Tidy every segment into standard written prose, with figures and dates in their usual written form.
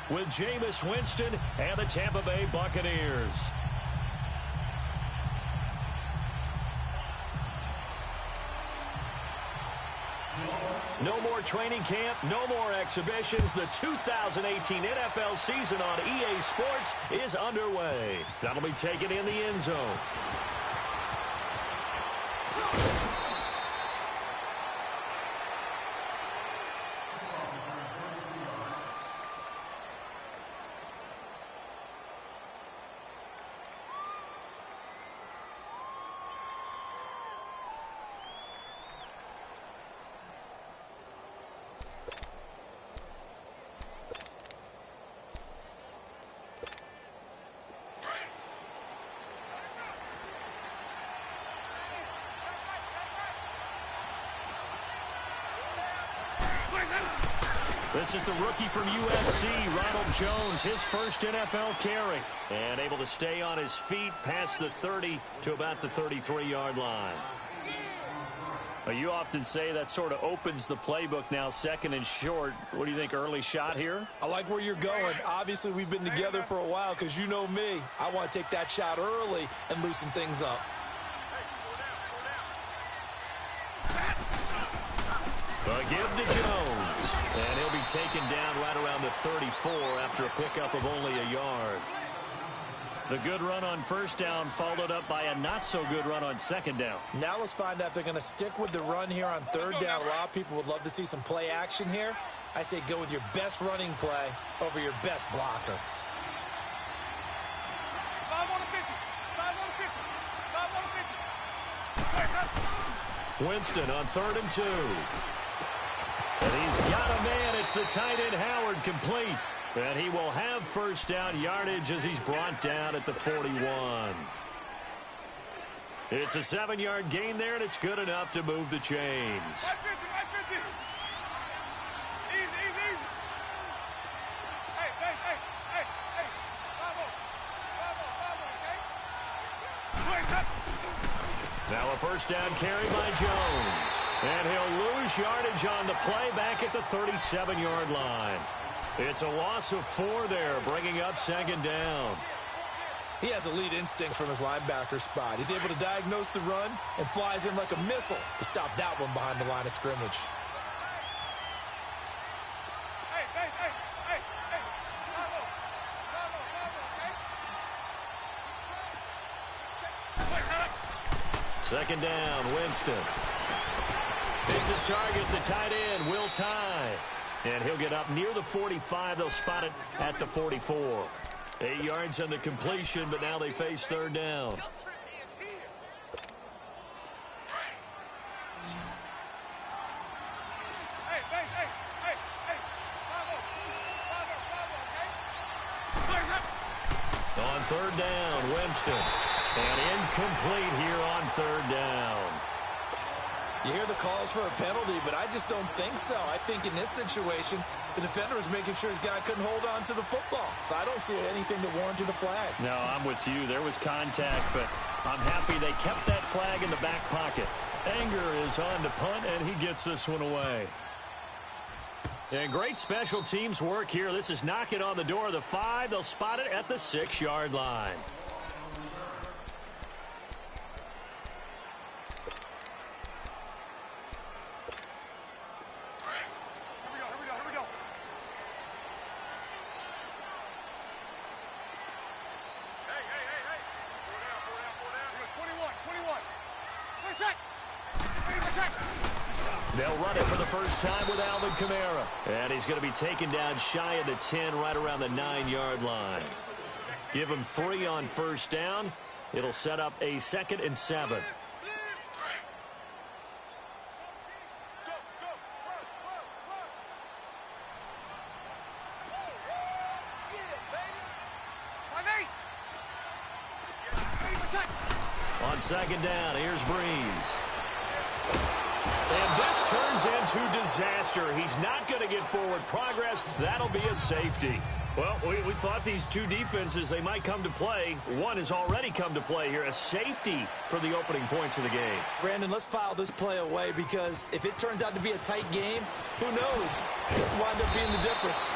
with Jameis Winston and the Tampa Bay Buccaneers. No more training camp, no more exhibitions. The 2018 NFL season on EA Sports is underway. That'll be taken in the end zone. This is the rookie from USC, Ronald Jones, his first NFL carry. And able to stay on his feet past the 30 to about the 33-yard line. Well, you often say that sort of opens the playbook now, second and short. What do you think, early shot here? I like where you're going. Obviously, we've been together for a while because you know me. I want to take that shot early and loosen things up. A give to Jones. And he'll be taken down right around the 34 after a pickup of only a yard. The good run on first down followed up by a not-so-good run on second down. Now let's find out if they're going to stick with the run here on third down. A lot of people would love to see some play action here. I say go with your best running play over your best blocker. 5 on the 50. 5 on the 50. 5 on the 50. Winston on 3rd and 2. And he's got a man. It's the tight end Howard, complete. And he will have first down yardage as he's brought down at the 41. It's a 7-yard gain there, and it's good enough to move the chains. 550, 550. Easy, easy, easy. Hey. 5-0, okay? Now a first down carry by Jones. And he'll lose yardage on the play back at the 37-yard line. It's a loss of 4 there, bringing up second down. He has elite instincts from his linebacker spot. He's able to diagnose the run and flies in like a missile to stop that one behind the line of scrimmage. Hey. 5-0, okay? Second down, Winston. It's his target, the tight end, Will Tye. And he'll get up near the 45. They'll spot it at the 44. 8 yards on the completion, but now they face third down. On third down, Winston. And incomplete here on third down. You hear the calls for a penalty, but I just don't think so. I think in this situation, the defender was making sure his guy couldn't hold on to the football. So I don't see anything that warranted a flag. No, I'm with you. There was contact, but I'm happy they kept that flag in the back pocket. Anger is on to punt, and he gets this one away. And great special teams work here. This is knocking on the door of the 5. They'll spot it at the 6-yard line. They'll run it for the first time with Alvin Kamara. And he's going to be taken down shy of the 10, right around the 9-yard line. Give him 3 on first down. It'll set up a 2nd and 7. On second down, here's Breeze. And this turns into disaster. He's not going to get forward progress. That'll be a safety. Well, we thought these two defenses, they might come to play. One has already come to play here, a safety for the opening points of the game. Brandon, let's file this play away because if it turns out to be a tight game, who knows? This could wind up being the difference.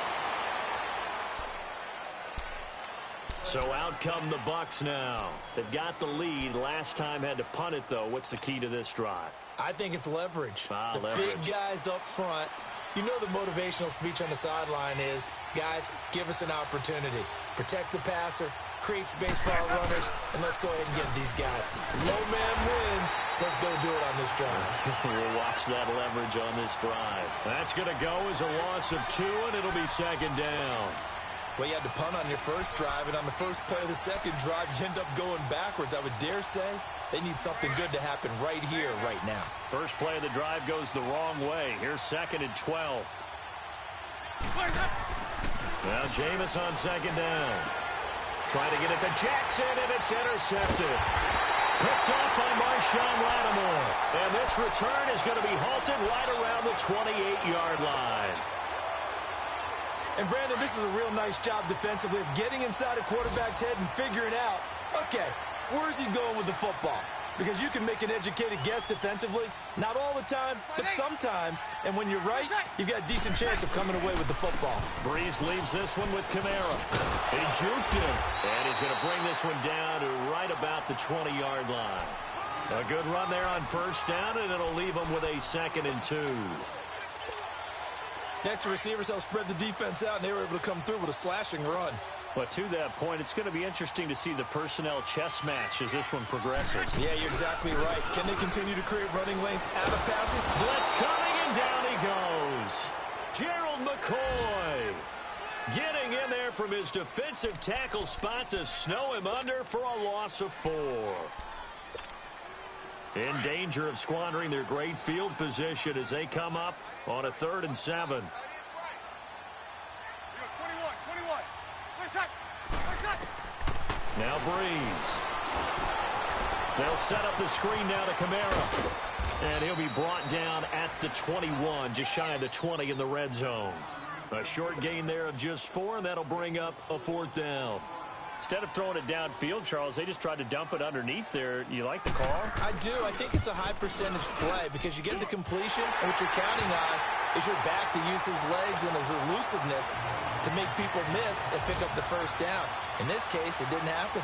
So out come the Bucs now. They've got the lead. Last time had to punt it, though. What's the key to this drive? I think it's leverage. The leverage. Big guys up front. You know the motivational speech on the sideline is, guys, give us an opportunity. Protect the passer, create space for our runners, and let's go ahead and get these guys. Low man wins. Let's go do it on this drive. We'll watch that leverage on this drive. That's going to go as a loss of 2, and it'll be second down. Well, you had to punt on your first drive, and on the first play of the second drive, you end up going backwards. I would dare say they need something good to happen right here, right now. First play of the drive goes the wrong way. Here's 2nd and 12. Now Jameis on second down. Trying to get it to Jackson, and it's intercepted. Picked off by Marshawn Lattimore. And this return is going to be halted right around the 28-yard line. And, Brandon, this is a real nice job defensively of getting inside a quarterback's head and figuring out, okay, where's he going with the football? Because you can make an educated guess defensively. Not all the time, but sometimes. And when you're right, you've got a decent chance of coming away with the football. Breeze leaves this one with Kamara. He juked him. And he's going to bring this one down to right about the 20-yard line. A good run there on first down, and it'll leave him with a 2nd and 2. Next, the receivers help spread the defense out, and they were able to come through with a slashing run. But to that point, it's going to be interesting to see the personnel chess match as this one progresses. Yeah, you're exactly right. Can they continue to create running lanes out of passing? Blitz coming, and down he goes. Gerald McCoy getting in there from his defensive tackle spot to snow him under for a loss of 4. In danger of squandering their great field position as they come up on a 3rd and 7. Now Breeze. They'll set up the screen now to Kamara. And he'll be brought down at the 21, just shy of the 20 in the red zone. A short gain there of just 4, and that'll bring up a 4th down. Instead of throwing it downfield, Charles, they just tried to dump it underneath there. You like the call? I do. I think it's a high percentage play because you get the completion, and what you're counting on is your back to use his legs and his elusiveness to make people miss and pick up the first down. In this case, it didn't happen.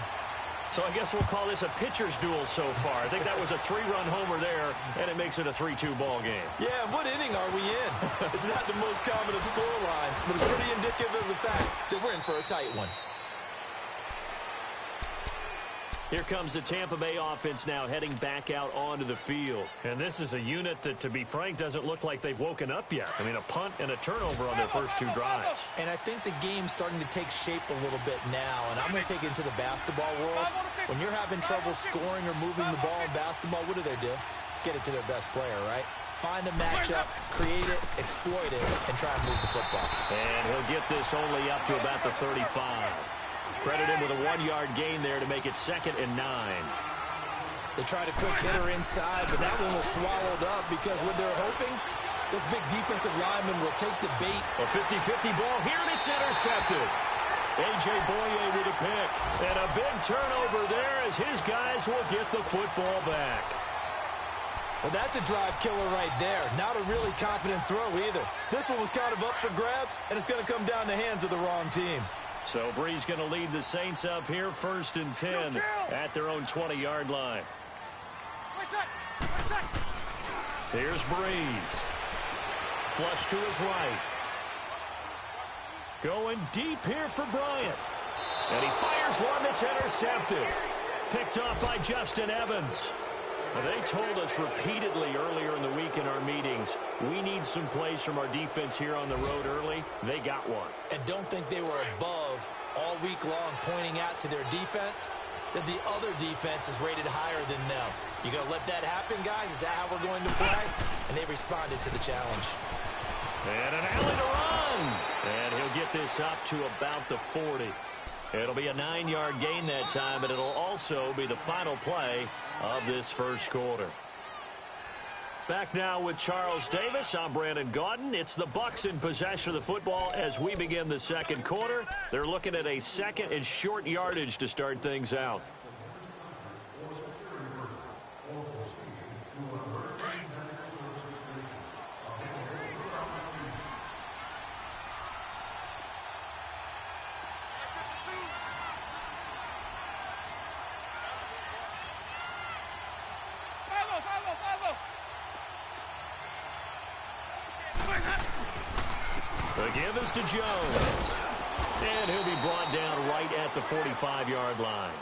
So I guess we'll call this a pitcher's duel so far. I think that was a 3-run homer there, and it makes it a 3-2 ball game. Yeah, what inning are we in? It's not the most common of score lines, but it's pretty indicative of the fact that we're in for a tight one. Here comes the Tampa Bay offense now heading back out onto the field. And this is a unit that, to be frank, doesn't look like they've woken up yet. I mean, a punt and a turnover on their first 2 drives. And I think the game's starting to take shape a little bit now. And I'm going to take it into the basketball world. When you're having trouble scoring or moving the ball in basketball, what do? Get it to their best player, right? Find a matchup, create it, exploit it, and try and move the football. And he'll get this only up to about the 35. Credit him with a 1-yard gain there to make it 2nd and 9. They tried a quick hitter inside, but that one was swallowed up because what they're hoping, this big defensive lineman will take the bait. A 50-50 ball here, and it's intercepted. A.J. Boye with a pick. And a big turnover there as his guys will get the football back. Well, that's a drive killer right there. Not a really confident throw either. This one was kind of up for grabs, and it's going to come down the hands of the wrong team. So Breeze going to lead the Saints up here 1st and 10 at their own 20-yard line. Here's Breeze. Flush to his right. Going deep here for Bryant. And he fires one that's intercepted. Picked off by Justin Evans. They told us repeatedly earlier in the week in our meetings, we need some plays from our defense here on the road early. They got one. And don't think they were above all week long pointing out to their defense that the other defense is rated higher than them. You going to let that happen, guys? Is that how we're going to play? And they responded to the challenge. And an alley to run. And he'll get this up to about the 40. It'll be a 9-yard gain that time, but it'll also be the final play of this first quarter. Back now with Charles Davis. I'm Brandon Gaudin. It's the Bucs in possession of the football as we begin the second quarter. They're looking at a 2nd and short yardage to start things out. give is to Jones. And he'll be brought down right at the 45-yard line.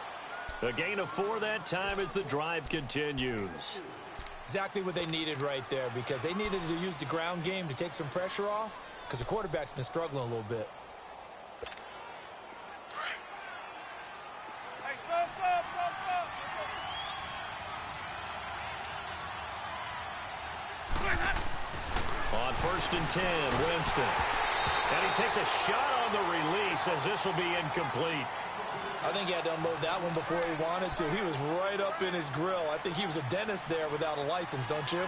A gain of 4 that time as the drive continues. Exactly what they needed right there, because they needed to use the ground game to take some pressure off, because the quarterback's been struggling a little bit. Hey, stop. On 1st and 10, Winston. And he takes a shot on the release as this will be incomplete. I think he had to unload that one before he wanted to. He was right up in his grill. I think he was a dentist there without a license, don't you?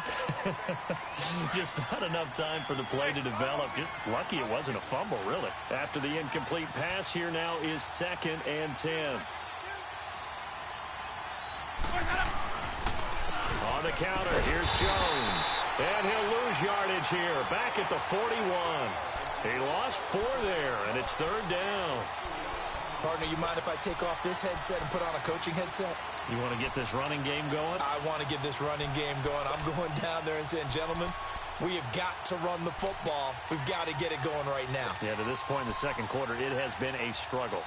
Just not enough time for the play to develop. Just lucky it wasn't a fumble, really. After the incomplete pass, here now is 2nd and 10. On the counter, here's Jones. And he'll lose yardage here. Back at the 41. He lost 4 there, and it's 3rd down. Partner, you mind if I take off this headset and put on a coaching headset? You want to get this running game going? I want to get this running game going. I'm going down there and saying, gentlemen, we have got to run the football. We've got to get it going right now. Yeah, to this point in the second quarter, it has been a struggle.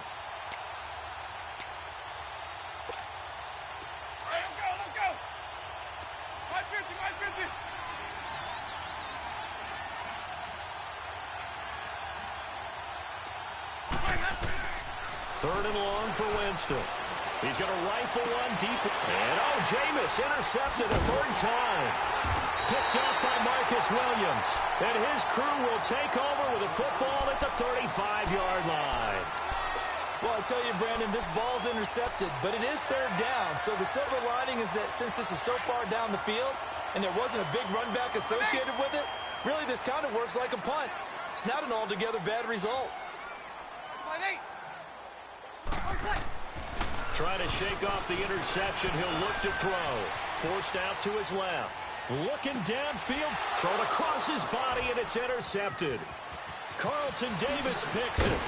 Hey, let's go. 550. 3rd and long for Winston. He's going to rifle one deep. And, Jameis intercepted a 3rd time. Picked up by Marcus Williams. And his crew will take over with a football at the 35-yard line. Well, I tell you, Brandon, this ball's intercepted, but it is 3rd down. So the silver lining is that since this is so far down the field and there wasn't a big run back associated with it, really this kind of works like a punt. It's not an altogether bad result. Trying to shake off the interception. He'll look to throw. Forced out to his left. Looking downfield. Thrown across his body, and it's intercepted. Carlton Davis picks it.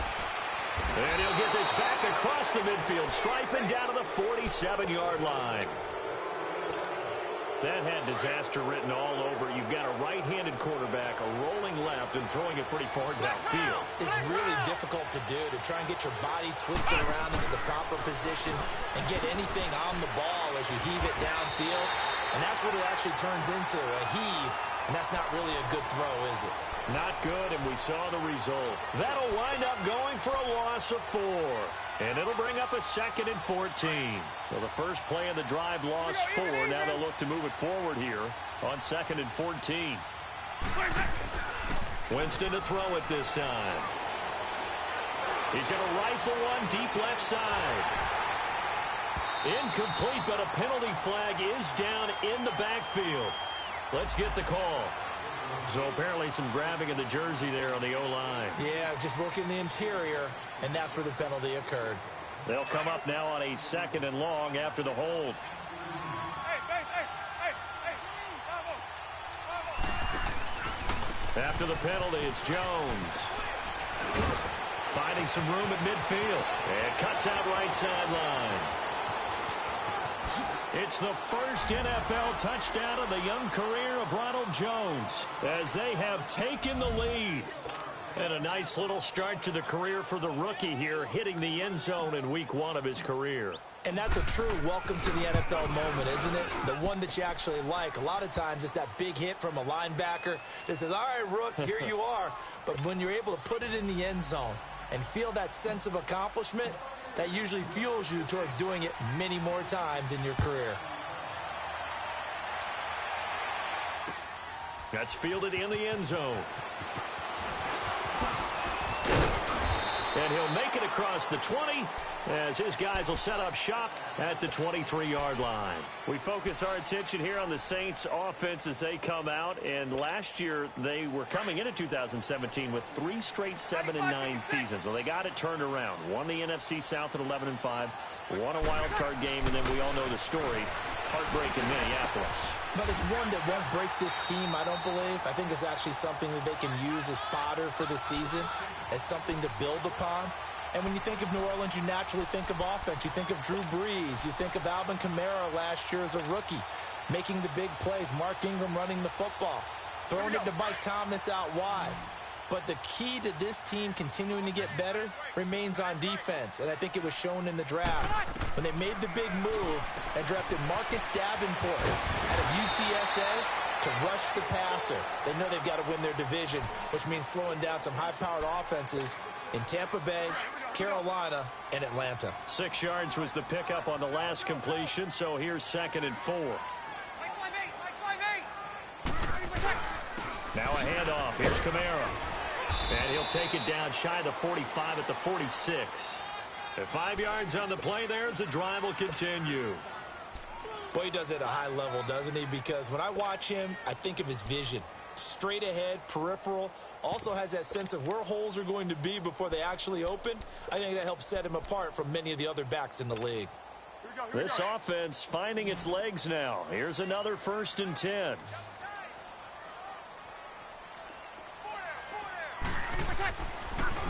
And he'll get this back across the midfield stripe and down to the 47-yard line. That had disaster written all over. You've got a right-handed quarterback, a rolling left, and throwing it pretty far downfield. It's really difficult to do, to try and get your body twisted around into the proper position and get anything on the ball as you heave it downfield. And that's what it actually turns into, a heave. And that's not really a good throw, is it? Not good, and we saw the result. That'll wind up going for a loss of 4. And it'll bring up a 2nd and 14. Well, the first play of the drive lost 4. Now they'll look to move it forward here on 2nd and 14. Winston to throw it this time. He's going to rifle one deep left side. Incomplete, but a penalty flag is down in the backfield. Let's get the call. So apparently some grabbing of the jersey there on the O-line. Yeah, just working the interior, and that's where the penalty occurred. They'll come up now on a 2nd and long after the hold. After the penalty, it's Jones. Finding some room at midfield. And cuts out right sideline. It's the first NFL touchdown of the young career of Ronald Jones as they have taken the lead. And a nice little start to the career for the rookie here, hitting the end zone in week 1 of his career. And that's a true welcome to the NFL moment, isn't it? The one that you actually like. A lot of times it's that big hit from a linebacker that says, all right, Rook, here you are. But when you're able to put it in the end zone and feel that sense of accomplishment, that usually fuels you towards doing it many more times in your career. That's fielded in the end zone. And he'll make it across the 20 as his guys will set up shop at the 23-yard line. We focus our attention here on the Saints offense as they come out. And last year they were coming into 2017 with 3 straight 7-9 seasons. Well, they got it turned around. Won the NFC South at 11-5. Won a wild card game, and then we all know the story. Heartbreak in Minneapolis. But it's one that won't break this team, I don't believe. I think it's actually something that they can use as fodder for the season, as something to build upon. And when you think of New Orleans, you naturally think of offense. You think of Drew Brees. You think of Alvin Kamara last year as a rookie, making the big plays. Mark Ingram running the football, throwing it to Mike Thomas out wide. But the key to this team continuing to get better remains on defense, and I think it was shown in the draft when they made the big move and drafted Marcus Davenport out of UTSA to rush the passer. They know they've got to win their division, which means slowing down some high-powered offenses in Tampa Bay, Carolina, and Atlanta. 6 yards was the pickup on the last completion, so here's 2nd and 4. Now a handoff. Here's Kamara. And he'll take it down shy of the 45 at the 46. At 5 yards on the play there as the drive will continue. Boy, he does it at a high level, doesn't he? Because when I watch him, I think of his vision. Straight ahead, peripheral. Also has that sense of where holes are going to be before they actually open. I think that helps set him apart from many of the other backs in the league. This offense finding its legs now. Here's another 1st and 10.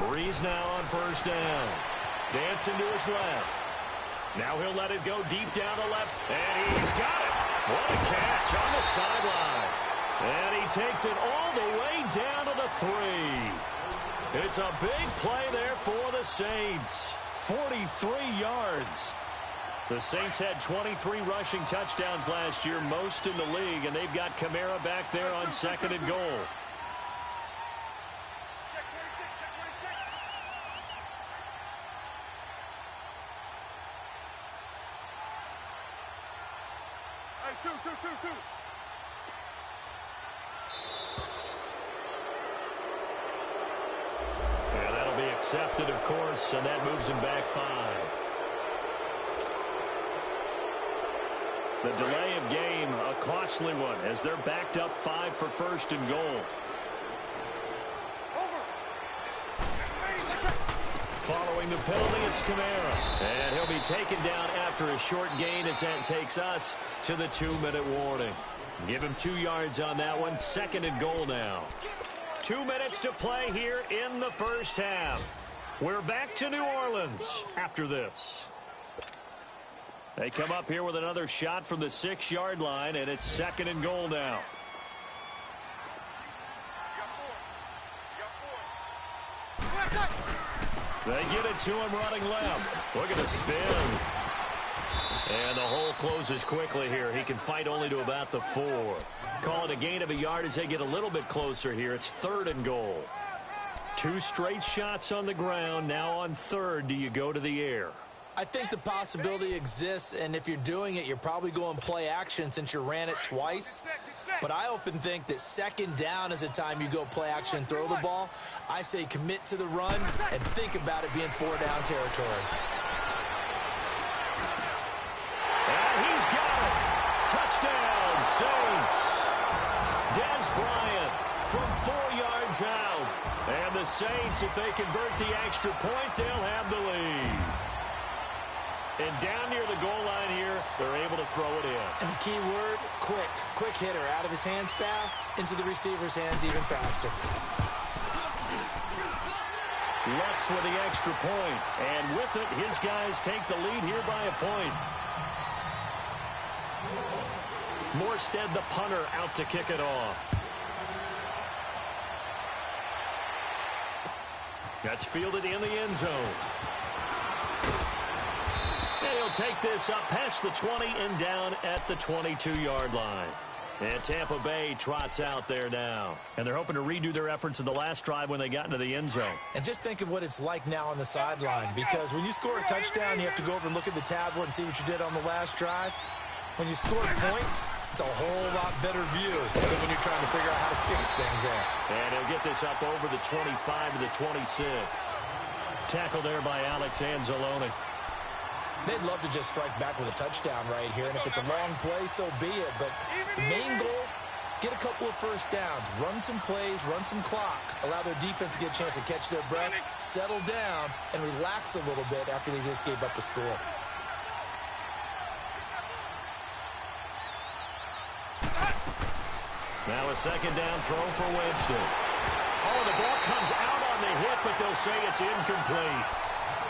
Breeze now on 1st down. Dancing to his left. Now he'll let it go deep down the left. And he's got it. What a catch on the sideline. And he takes it all the way down to the 3. It's a big play there for the Saints. 43 yards. The Saints had 23 rushing touchdowns last year, most in the league, and they've got Kamara back there on 2nd and goal. Two. And that'll be accepted, of course, and that moves him back 5. The delay of game, a costly one, as they're backed up 5 for 1st and goal. Following the penalty, it's Kamara. And he'll be taken down after a short gain as that takes us to the 2-minute warning. Give him 2 yards on that one. 2nd and goal now. 2 minutes to play here in the 1st half. We're back to New Orleans after this. They come up here with another shot from the 6-yard line, and it's 2nd and goal now. They get it to him running left. Look at the spin. And the hole closes quickly here. He can fight only to about the 4. Call it a gain of a yard as they get a little bit closer here. It's 3rd and goal. 2 straight shots on the ground. Now on 3rd, do you go to the air? I think the possibility exists, and if you're doing it, you're probably going play action since you ran it twice. But I often think that 2nd down is a time you go play action and throw the ball. I say commit to the run and think about it being 4-down territory. And he's got it. Touchdown, Saints. Des Bryant from 4 yards out. And the Saints, if they convert the extra point, they'll have the lead. And down near the goal line here, they're able to throw it in. And the key word, quick. Quick hitter. Out of his hands fast, into the receiver's hands even faster. Lutz with the extra point. And with it, his guys take the lead here by a point. Morstead, the punter, out to kick it off. That's fielded in the end zone. And he'll take this up past the 20 and down at the 22-yard line. And Tampa Bay trots out there now. And they're hoping to redo their efforts in the last drive when they got into the end zone. And just think of what it's like now on the sideline. Because when you score a touchdown, you have to go over and look at the tablet and see what you did on the last drive. When you score points, it's a whole lot better view than when you're trying to figure out how to fix things there. And he'll get this up over the 25 to the 26. Tackle there by Alex Anzalone. They'd love to just strike back with a touchdown right here, and if it's a long play, so be it. But the main goal, get a couple of first downs, run some plays, run some clock, allow their defense to get a chance to catch their breath, settle down, and relax a little bit after they just gave up the score. Now a 2nd down throw for Winston. Oh, the ball comes out on the hit, but they'll say it's incomplete.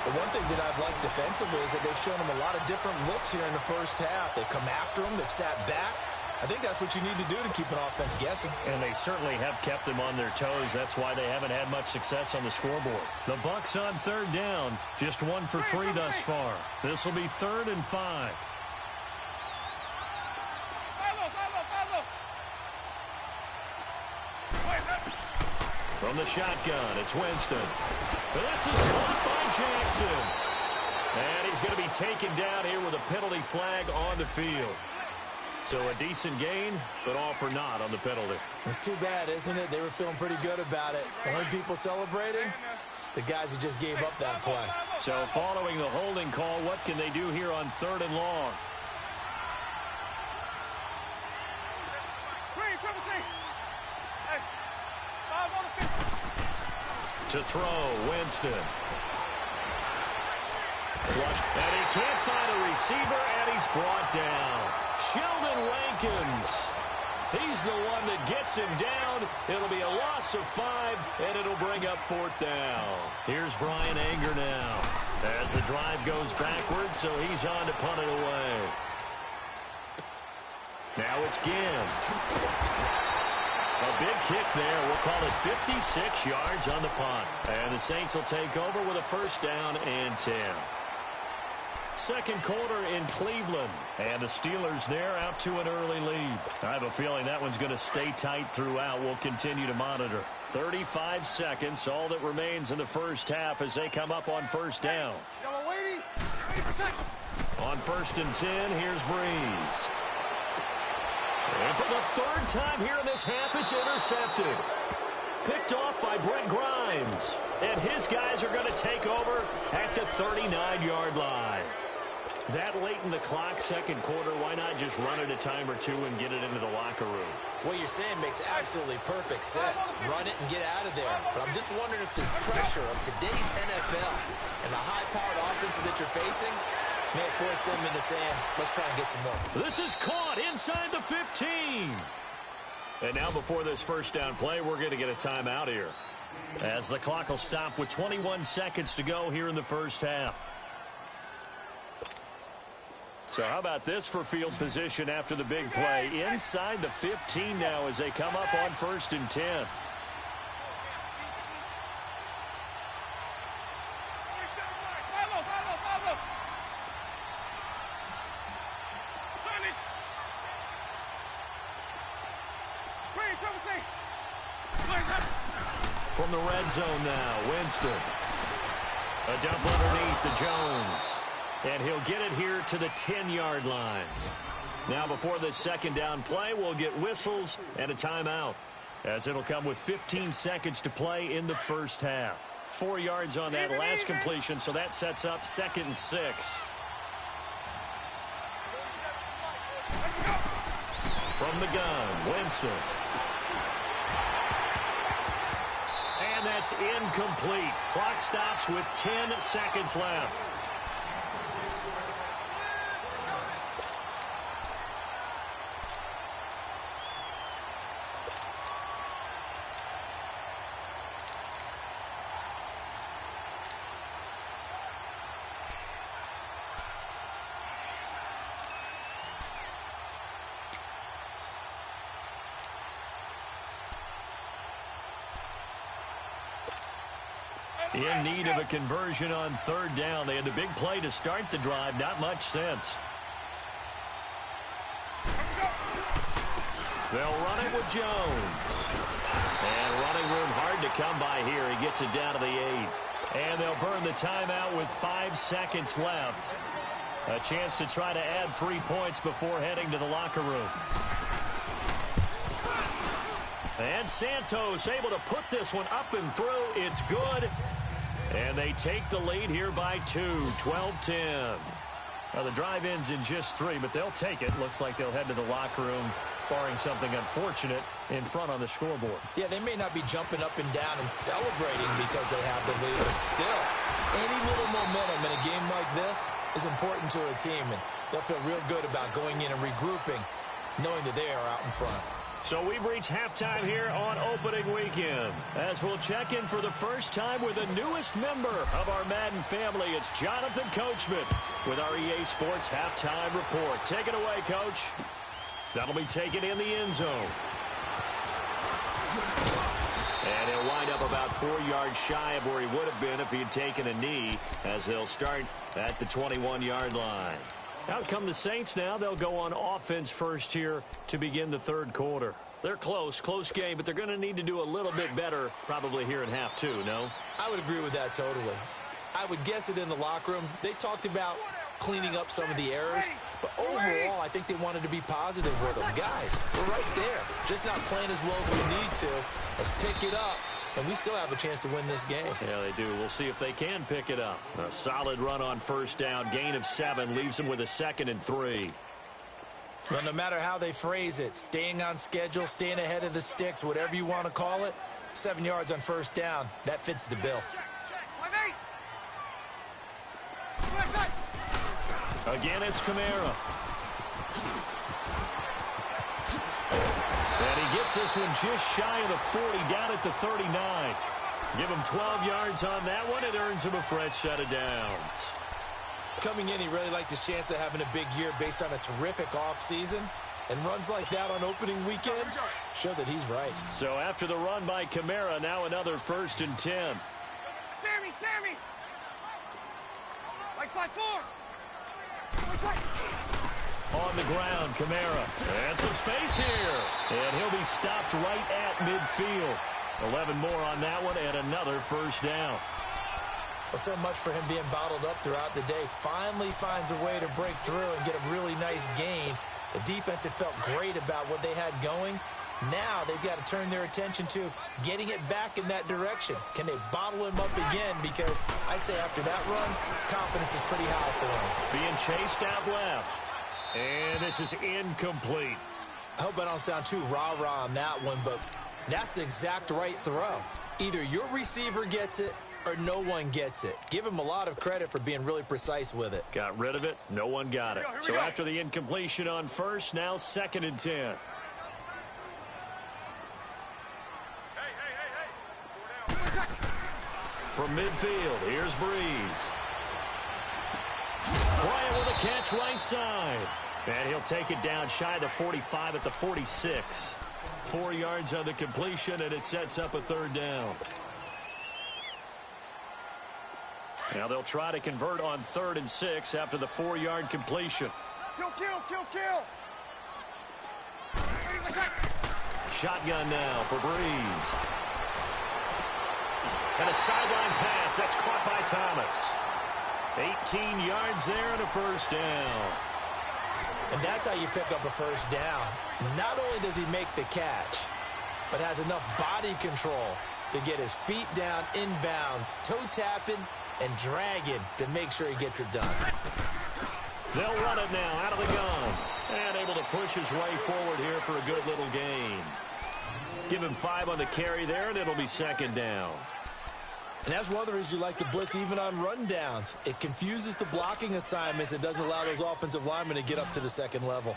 The one thing that I've liked defensively is that they've shown them a lot of different looks here in the first half. They've come after them, they've sat back, I think that's what you need to do to keep an offense guessing. And they certainly have kept them on their toes. That's why they haven't had much success on the scoreboard. The Bucs on third down, just 1 for 3 thus far. This will be 3rd and 5. From the shotgun, it's Winston. This is caught by Jackson. And he's going to be taken down here with a penalty flag on the field. So a decent gain, but all for naught on the penalty. It's too bad, isn't it? They were feeling pretty good about it. The only people celebrating, the guys who just gave up that play. So following the holding call, what can they do here on 3rd and long? To throw, Winston. Flushed, and he can't find a receiver, and he's brought down. Sheldon Rankins. He's the one that gets him down. It'll be a loss of 5, and it'll bring up 4th down. Here's Brian Anger now as the drive goes backwards, so he's on to punt it away. Now it's Ginn. A big kick there. We'll call it 56 yards on the punt. And the Saints will take over with a 1st down and 10. Second quarter in Cleveland. And the Steelers there out to an early lead. I have a feeling that one's going to stay tight throughout. We'll continue to monitor. 35 seconds, all that remains in the first half as they come up on 1st down. On 1st and 10, here's Breeze. And for the 3rd time here in this half, it's intercepted. Picked off by Brent Grimes. And his guys are going to take over at the 39-yard line. That late in the clock, second quarter, why not just run it a time or two and get it into the locker room? What you're saying makes absolutely perfect sense. Run it and get out of there. But I'm just wondering if the pressure of today's NFL and the high-powered offenses that you're facing may have forced them into saying, let's try and get some more. This is caught inside the 15. And now before this 1st down play, we're going to get a timeout here, as the clock will stop with 21 seconds to go here in the first half. So how about this for field position after the big play? Inside the 15 now as they come up on 1st and 10. From the red zone now, Winston. A dump underneath to Jones. And he'll get it here to the 10-yard line. Now before this 2nd down play, we'll get whistles and a timeout, as it'll come with 15 seconds to play in the first half. 4 yards on that last completion, so that sets up 2nd and 6. From the gun, Winston. And that's incomplete. Clock stops with 10 seconds left. In need of a conversion on 3rd down. They had the big play to start the drive. Not much sense. They'll run it with Jones. And running room hard to come by here. He gets it down to the 8. And they'll burn the timeout with 5 seconds left. A chance to try to add 3 points before heading to the locker room. And Santos able to put this one up and through. It's good. And they take the lead here by 2, 12-10. Now the drive ends in just 3, but they'll take it. Looks like they'll head to the locker room, barring something unfortunate in front on the scoreboard. Yeah, they may not be jumping up and down and celebrating because they have the lead, but still, any little momentum in a game like this is important to a team, and they'll feel real good about going in and regrouping, knowing that they are out in front. So we've reached halftime here on opening weekend, as we'll check in for the first time with the newest member of our Madden family. It's Jonathan Coachman with our EA Sports Halftime Report. Take it away, Coach. That'll be taken in the end zone. And he'll wind up about 4 yards shy of where he would have been if he had taken a knee, as they'll start at the 21-yard line. Out come the Saints now. They'll go on offense first here to begin the third quarter. They're close game, but they're going to need to do a little bit better probably here in half two, no? I would agree with that totally. I would guess it in the locker room. They talked about cleaning up some of the errors, but overall, I think they wanted to be positive with them. Guys, we're right there. Just not playing as well as we need to. Let's pick it up, and we still have a chance to win this game. Yeah, they do. We'll see if they can pick it up. A solid run on first down. Gain of 7 leaves them with a 2nd and 3. Well, no matter how they phrase it, staying on schedule, staying ahead of the sticks, whatever you want to call it, 7 yards on first down, that fits the bill. Again, it's Kamara. And he gets this one just shy of the 40, down at the 39. Give him 12 yards on that one. It earns him a fresh set of downs. Coming in, he really liked his chance of having a big year based on a terrific offseason. And runs like that on opening weekend show that he's right. So after the run by Kamara, now another 1st and 10. Sammy! Like 5-4! On the ground, Kamara. And some space here. And he'll be stopped right at midfield. 11 more on that one and another first down. Well, so much for him being bottled up throughout the day. Finally finds a way to break through and get a really nice gain. The defense had felt great about what they had going. Now they've got to turn their attention to getting it back in that direction. Can they bottle him up again? Because I'd say after that run, confidence is pretty high for him. Being chased out left. And this is incomplete. I hope I don't sound too rah-rah on that one, but that's the exact right throw. Either your receiver gets it or no one gets it. Give him a lot of credit for being really precise with it. Got rid of it. No one got it. So after the incompletion on first, now 2nd and 10. From midfield, here's Breeze. Bryant with a catch right side. And he'll take it down shy of the 45 at the 46. 4 yards on the completion, and it sets up a 3rd down. Now they'll try to convert on 3rd and 6 after the 4-yard completion. Kill! Shotgun now for Breeze. And a sideline pass. That's caught by Thomas. 18 yards there and a first down. And that's how you pick up a first down. Not only does he make the catch, but has enough body control to get his feet down inbounds, toe tapping and dragging to make sure he gets it done. They'll run it now out of the gun. And able to push his way forward here for a good little gain. Give him 5 on the carry there, and it'll be 2nd down. And that's one of the reasons you like to blitz even on rundowns. It confuses the blocking assignments. It doesn't allow those offensive linemen to get up to the 2nd level.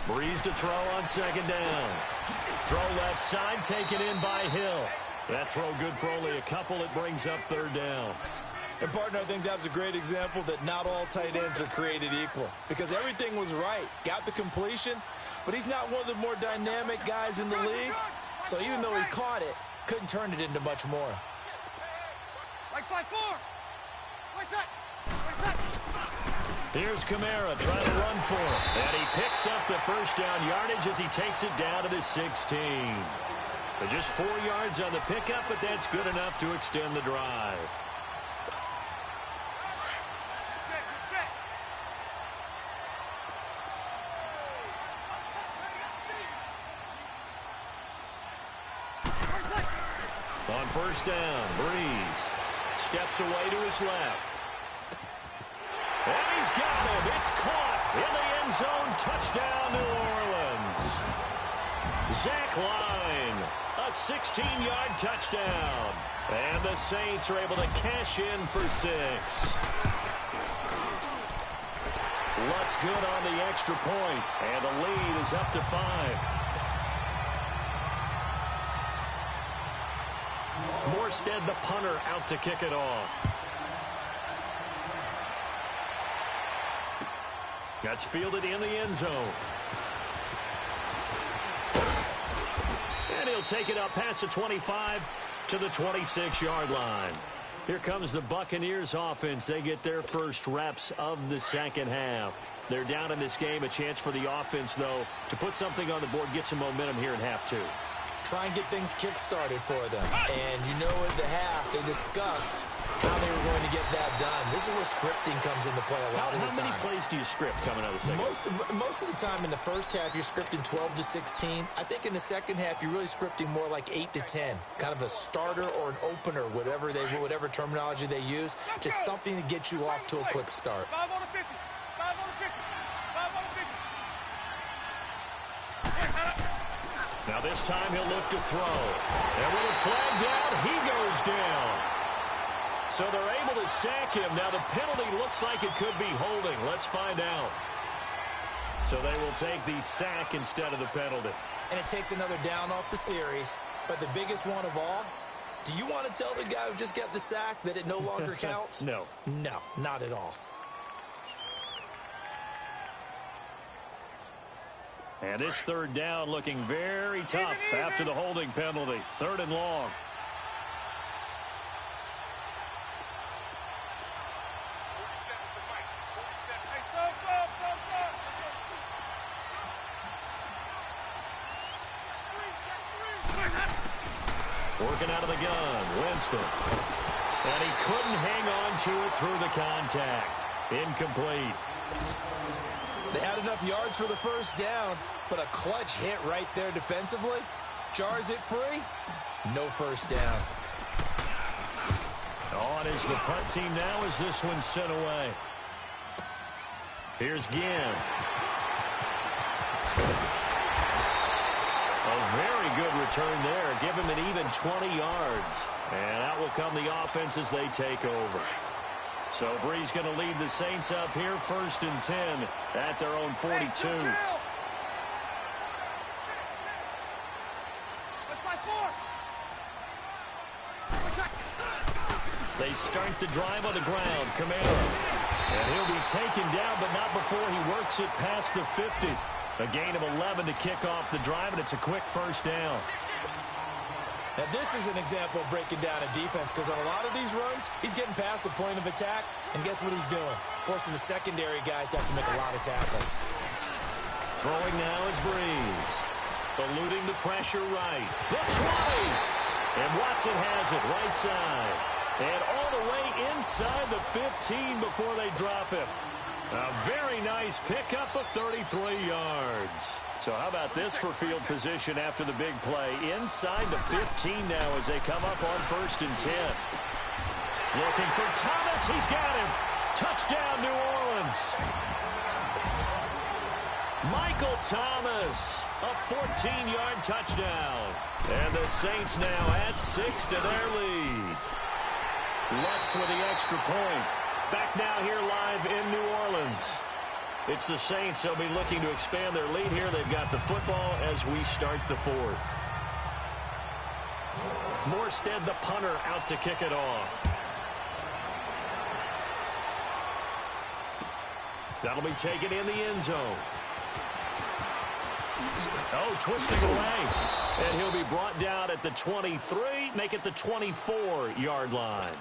Breeze to throw on 2nd down. Throw left side, taken in by Hill. That throw good for only a couple. It brings up 3rd down. And, partner, I think that was a great example that not all tight ends are created equal. Because everything was right. Got the completion, but he's not one of the more dynamic guys in the league. So even though he caught it, couldn't turn it into much more. Like 5-4. Here's Kamara trying to run for it. And he picks up the first down yardage as he takes it down to the 16. But just 4 yards on the pickup, but that's good enough to extend the drive. On first down, Breeze steps away to his left. And he's got him. It's caught in the end zone. Touchdown, New Orleans. Zach Line, a 16-yard touchdown. And the Saints are able to cash in for 6. Lutz good on the extra point, and the lead is up to 5. Morstead, the punter, out to kick it off. That's fielded in the end zone. And he'll take it up past the 25 to the 26-yard line. Here comes the Buccaneers offense. They get their first reps of the second half. They're down in this game. A chance for the offense, though, to put something on the board, get some momentum here in half two. Try and get things kick-started for them. And you know at the half, they discussed how they were going to get that done. This is where scripting comes into play a lot of the time. How many plays do you script coming out of the second? Most of the time in the first half, you're scripting 12 to 16. I think in the second half, you're really scripting more like 8 to 10. Kind of a starter or an opener, whatever terminology they use. Just something to get you off to a quick start. 5 on the 50. 5 on the 50. 5 on the 50. Now this time he'll look to throw. And with a flag down, he goes down. So they're able to sack him. Now the penalty looks like it could be holding. Let's find out. So they will take the sack instead of the penalty. And it takes another down off the series. But the biggest one of all, do you want to tell the guy who just got the sack that it no longer counts? No. No, not at all. And this third down looking very tough after the holding penalty. 3rd and long. Working out of the gun, Winston. And he couldn't hang on to it through the contact. Incomplete. They had enough yards for the first down, but a clutch hit right there defensively. Jars it free. No first down. On is the punt team now as this one's sent away. Here's Ginn. A very good return there. Give him an even 20 yards. And out will come the offense as they take over. So Bree's going to lead the Saints up here 1st and 10 at their own 42. They start the drive on the ground. Camaro. And he'll be taken down, but not before he works it past the 50. A gain of 11 to kick off the drive, and it's a quick first down. Now, this is an example of breaking down a defense, because on a lot of these runs, he's getting past the point of attack, and guess what he's doing? Forcing the secondary guys to have to make a lot of tackles. Throwing now is Breeze. Eluding the pressure right. The 20! And Watson has it right side. And all the way inside the 15 before they drop him. A very nice pickup of 33 yards. So how about this for field position after the big play? Inside the 15 now as they come up on 1st and 10. Looking for Thomas. He's got him. Touchdown, New Orleans. Michael Thomas, a 14-yard touchdown. And the Saints now add 6 to their lead. Lutz with the extra point. Back now here live in New Orleans. It's the Saints. They'll be looking to expand their lead here. They've got the football as we start the 4th. Morstead, the punter, out to kick it off. That'll be taken in the end zone. Oh, twisting away. And he'll be brought down at the 23, make it the 24-yard line.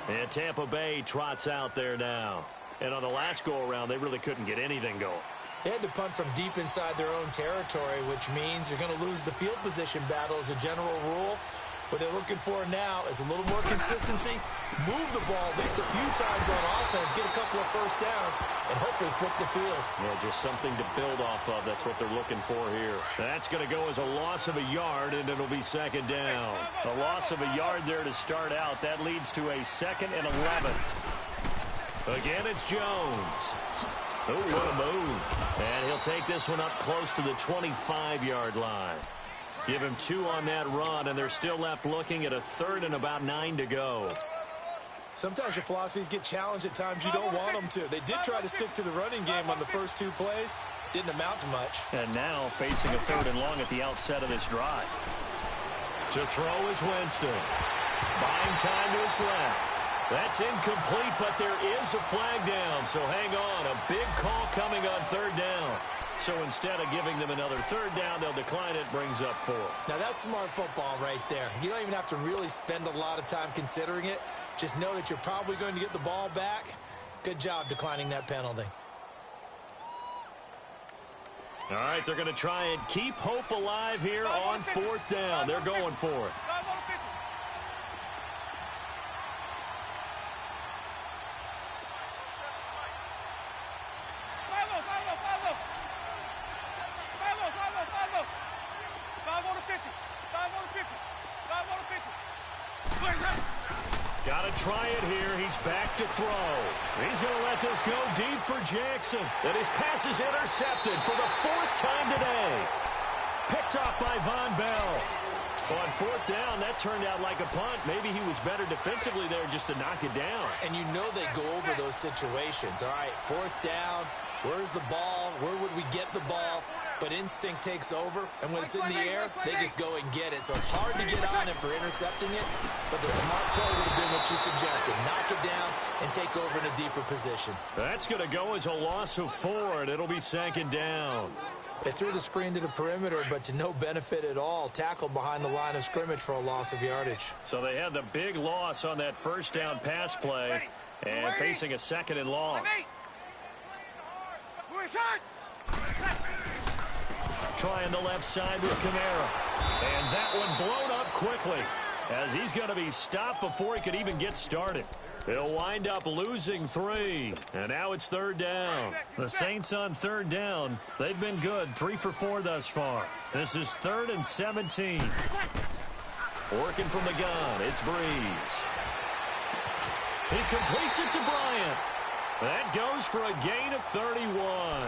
And Tampa Bay trots out there now. And on the last go-around, they really couldn't get anything going. They had to punt from deep inside their own territory, which means you're going to lose the field position battle as a general rule. What they're looking for now is a little more consistency, move the ball at least a few times on offense, get a couple of first downs, and hopefully flip the field. Yeah, just something to build off of. That's what they're looking for here. That's going to go as a loss of a yard, and it'll be 2nd down. A loss of a yard there to start out. That leads to a 2nd and 11. Again, it's Jones. Oh, what a move. And he'll take this one up close to the 25-yard line. Give him 2 on that run, and they're still left looking at a 3rd and about 9 to go. Sometimes your philosophies get challenged at times you don't want them to. They did try to stick to the running game on the first 2 plays. Didn't amount to much. And now facing a 3rd and long at the outset of this drive. To throw is Winston. Buying time to his left. That's incomplete, but there is a flag down. So hang on. A big call coming on third down. So instead of giving them another third down, they'll decline it. Brings up 4. Now, that's smart football right there. You don't even have to really spend a lot of time considering it. Just know that you're probably going to get the ball back. Good job declining that penalty. All right, they're going to try and keep hope alive here on fourth down. They're going for it. Got to try it here. He's back to throw. He's going to let this go deep for Jackson. And his pass is intercepted for the 4th time today. Picked off by Von Bell. On fourth down, that turned out like a punt. Maybe he was better defensively there just to knock it down. And you know they go over those situations. All right, fourth down. Where's the ball? Where would we get the ball? But instinct takes over, and when it's in the air, they just go and get it. So it's hard to get on him for intercepting it, but the smart play would have been what you suggested. Knock it down and take over in a deeper position. That's going to go as a loss of 4, and it'll be 2nd down. They threw the screen to the perimeter, but to no benefit at all. Tackled behind the line of scrimmage for a loss of yardage. So they had the big loss on that first down pass play, and facing a 2nd and long. Trying the left side with Kamara. And that one blown up quickly as he's going to be stopped before he could even get started. He'll wind up losing 3. And now it's 3rd down. The Saints on 3rd down. They've been good. 3 for 4 thus far. This is 3rd and 17. Working from the gun. It's Breeze. He completes it to Bryant. That goes for a gain of 31.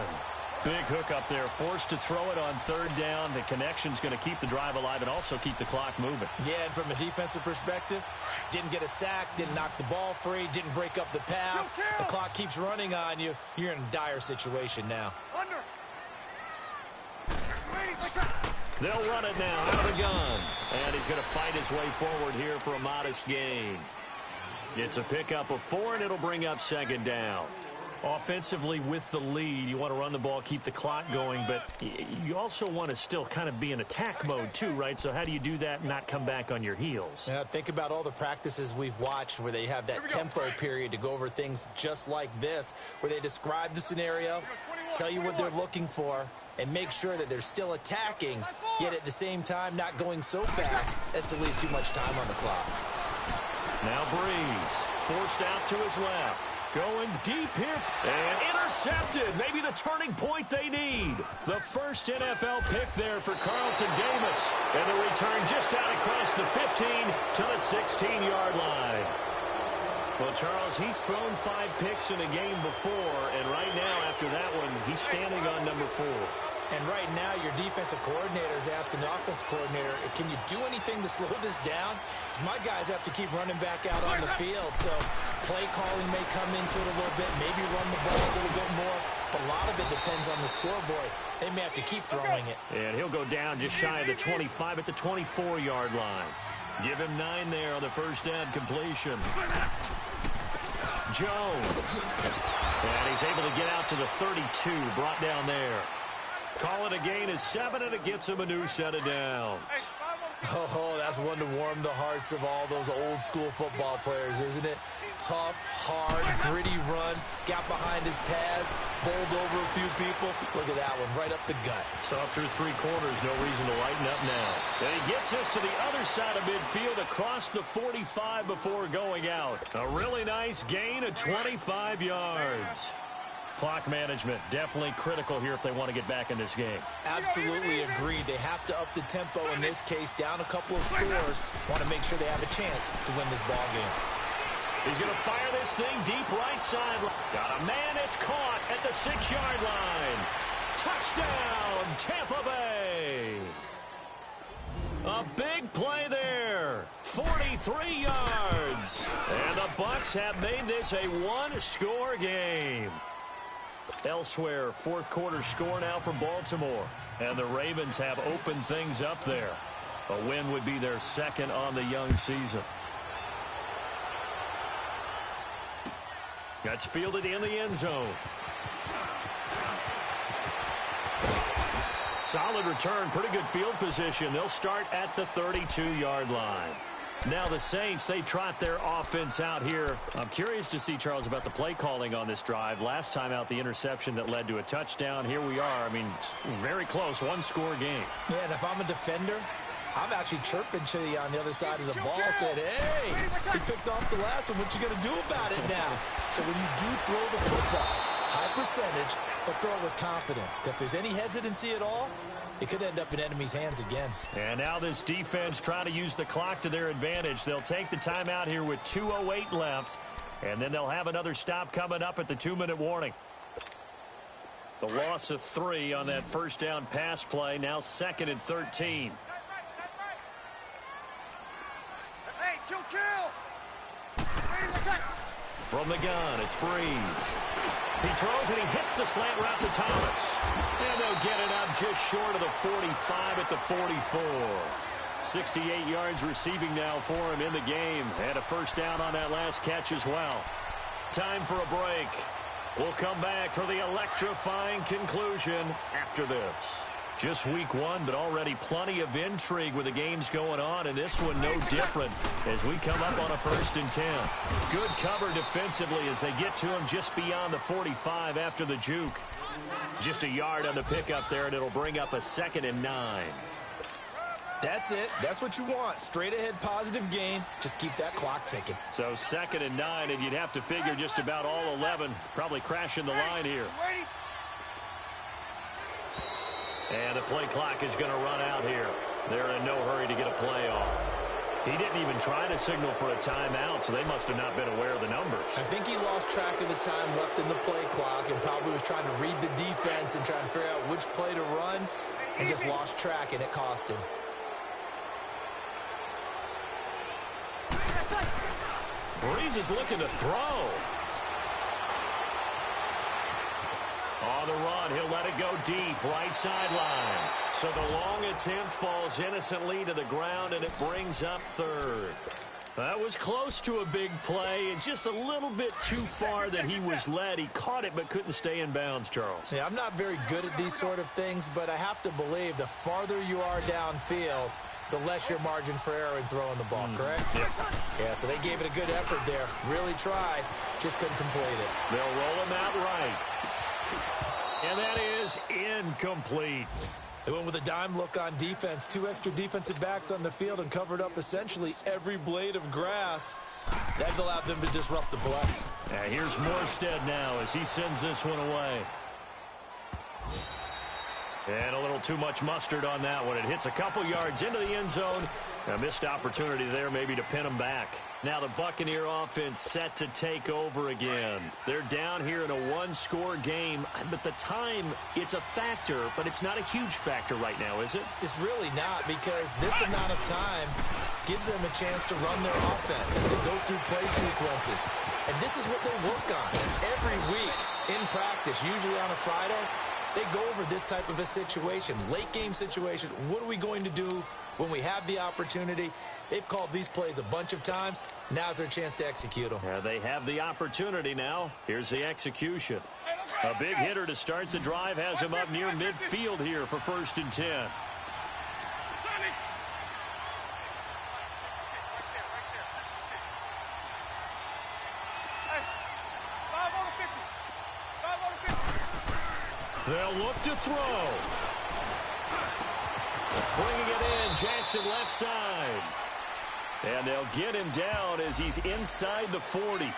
Big hook up there, forced to throw it on 3rd down. The connection's going to keep the drive alive and also keep the clock moving. Yeah, and from a defensive perspective, didn't get a sack, didn't knock the ball free, didn't break up the pass. The clock keeps running on you. You're in a dire situation now. They'll run it now out of the gun. And he's going to fight his way forward here for a modest gain. It's a pickup of 4, and it'll bring up 2nd down. Offensively with the lead, you want to run the ball, keep the clock going, but you also want to still kind of be in attack mode too, right? So how do you do that and not come back on your heels? Yeah, think about all the practices we've watched where they have that tempo period to go over things just like this, where they describe the scenario, tell you what they're looking for, and make sure that they're still attacking, yet at the same time not going so fast as to leave too much time on the clock. Now Breeze, forced out to his left. Going deep here and intercepted. Maybe the turning point they need. The first NFL pick there for Carlton Davis. And the return just out across the 15 to the 16-yard line. Well, Charles, he's thrown 5 picks in a game before, and right now after that one, he's standing on number 4. And right now, your defensive coordinator is asking the offensive coordinator, can you do anything to slow this down? Because my guys have to keep running back out on the field. So play calling may come into it a little bit, maybe run the ball a little bit more. But a lot of it depends on the scoreboard. They may have to keep throwing it. And he'll go down just shy of the 25 at the 24-yard line. Give him 9 there on the first down completion. Jones. And he's able to get out to the 32, brought down there. Call it a gain of 7, and it gets him a new set of downs. Oh, that's one to warm the hearts of all those old-school football players, isn't it? Tough, hard, gritty run, got behind his pads, bowled over a few people. Look at that one, right up the gut. So up through 3 quarters, no reason to lighten up now. And he gets us to the other side of midfield across the 45 before going out. A really nice gain of 25 yards. Clock management definitely critical here if they want to get back in this game. Absolutely agreed. They have to up the tempo in this case, down a couple of scores. Want to make sure they have a chance to win this ball game. He's going to fire this thing deep right side. Got a man. It's caught at the 6-yard line. Touchdown, Tampa Bay. A big play there. 43 yards. And the Bucs have made this a 1-score game. Elsewhere, 4th quarter score now for Baltimore. And the Ravens have opened things up there. A win would be their 2nd on the young season. That's fielded in the end zone. Solid return, pretty good field position. They'll start at the 32-yard line. Now the Saints, they trot their offense out here. I'm curious to see, Charles, about the play calling on this drive. Last time out, the interception that led to a touchdown. Here we are. I mean, very close, one-score game. Yeah, and if I'm a defender, I'm actually chirping to you on the other side of the ball. Said, hey, he picked off the last one. What you going to do about it now? So when you do throw the football, high percentage, but throw it with confidence. Because if there's any hesitancy at all, it could end up in enemy's hands again. And now this defense trying to use the clock to their advantage. They'll take the timeout here with 2:08 left. And then they'll have another stop coming up at the 2-minute warning. The loss of 3 on that first down pass play. Now 2nd and 13. Hey, kill. From the gun, it's Breeze. He throws and he hits the slant route to Thomas. And they'll get it up just short of the 45 at the 44. 68 yards receiving now for him in the game. And a first down on that last catch as well. Time for a break. We'll come back for the electrifying conclusion after this. Just week 1, but already plenty of intrigue with the games going on, and this one no different as we come up on a 1st and 10. Good cover defensively as they get to him just beyond the 45 after the juke. Just a yard on the pickup there, and it'll bring up a 2nd and 9. That's it. That's what you want. Straight ahead positive gain. Just keep that clock ticking. So 2nd and 9, and you'd have to figure just about all 11 probably crashing the line here. And the play clock is going to run out here. They're in no hurry to get a play off. He didn't even try to signal for a timeout, so they must have not been aware of the numbers. I think he lost track of the time left in the play clock and probably was trying to read the defense and trying to figure out which play to run and just lost track, and it cost him. Breeze is looking to throw. On the run, he'll let it go deep, right sideline. So the long attempt falls innocently to the ground, and it brings up 3rd. That was close to a big play, and just a little bit too far that he was led. He caught it but couldn't stay in bounds, Charles. Yeah, I'm not very good at these sort of things, but I have to believe the farther you are downfield, the less your margin for error in throwing the ball, correct? Yeah, so they gave it a good effort there. Really tried, just couldn't complete it. They'll roll him out right. And that is incomplete. They went with a dime look on defense. 2 extra defensive backs on the field and covered up essentially every blade of grass. That allowed them to disrupt the play. Here's Morstead now as he sends this one away. And a little too much mustard on that one. It hits a couple yards into the end zone. A missed opportunity there maybe to pin him back. Now the Buccaneer offense set to take over again. They're down here in a 1-score game. But the time, it's a factor, but it's not a huge factor right now, is it? It's really not, because this amount of time gives them a chance to run their offense, to go through play sequences. And this is what they work on every week in practice, usually on a Friday. They go over this type of a situation, late game situation. What are we going to do when we have the opportunity? They've called these plays a bunch of times. Now's their chance to execute them. They have the opportunity now. Here's the execution. A big hitter to start the drive has him up near midfield here for 1st and 10. They'll look to throw. Bringing it in, Jackson left side. And they'll get him down as he's inside the 40.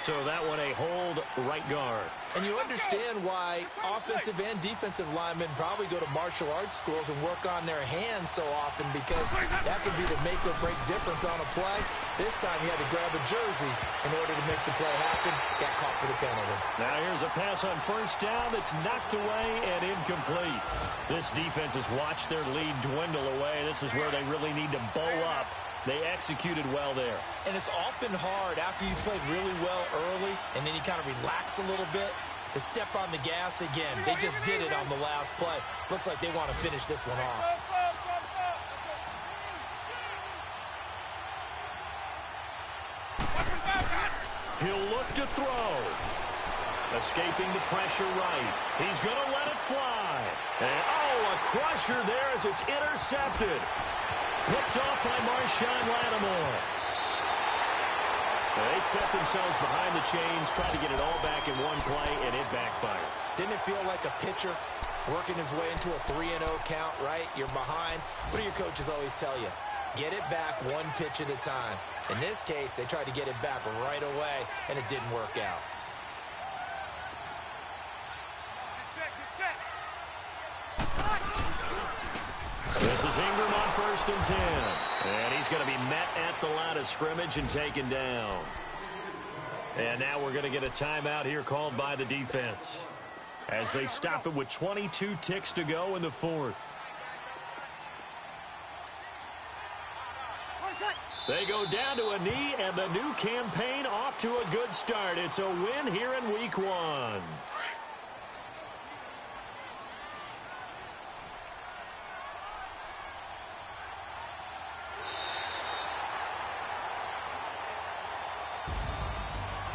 So that one a hold right guard. And you understand why offensive and defensive linemen probably go to martial arts schools and work on their hands so often, because that could be the make or break difference on a play. This time he had to grab a jersey in order to make the play happen. Got caught for the penalty. Now here's a pass on 1st down that's knocked away and incomplete. This defense has watched their lead dwindle away. This is where they really need to bow up. They executed well there. And it's often hard after you played really well early and then you kind of relax a little bit to step on the gas again. They just did it on the last play. Looks like they want to finish this one off. He'll look to throw. Escaping the pressure right. He's going to let it fly. And, a crusher there as it's intercepted. Picked off by Marshawn Lattimore. They set themselves behind the chains, tried to get it all back in one play, and it backfired. Didn't it feel like a pitcher working his way into a 3-0 count, right? You're behind. What do your coaches always tell you? Get it back one pitch at a time. In this case, they tried to get it back right away, and it didn't work out. Get set. This is Ingram on 1st and 10. And he's going to be met at the line of scrimmage and taken down. And now we're going to get a timeout here called by the defense as they stop it with 22 ticks to go in the fourth. They go down to a knee, and the new campaign off to a good start. It's a win here in Week 1.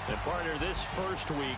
And partner, this first week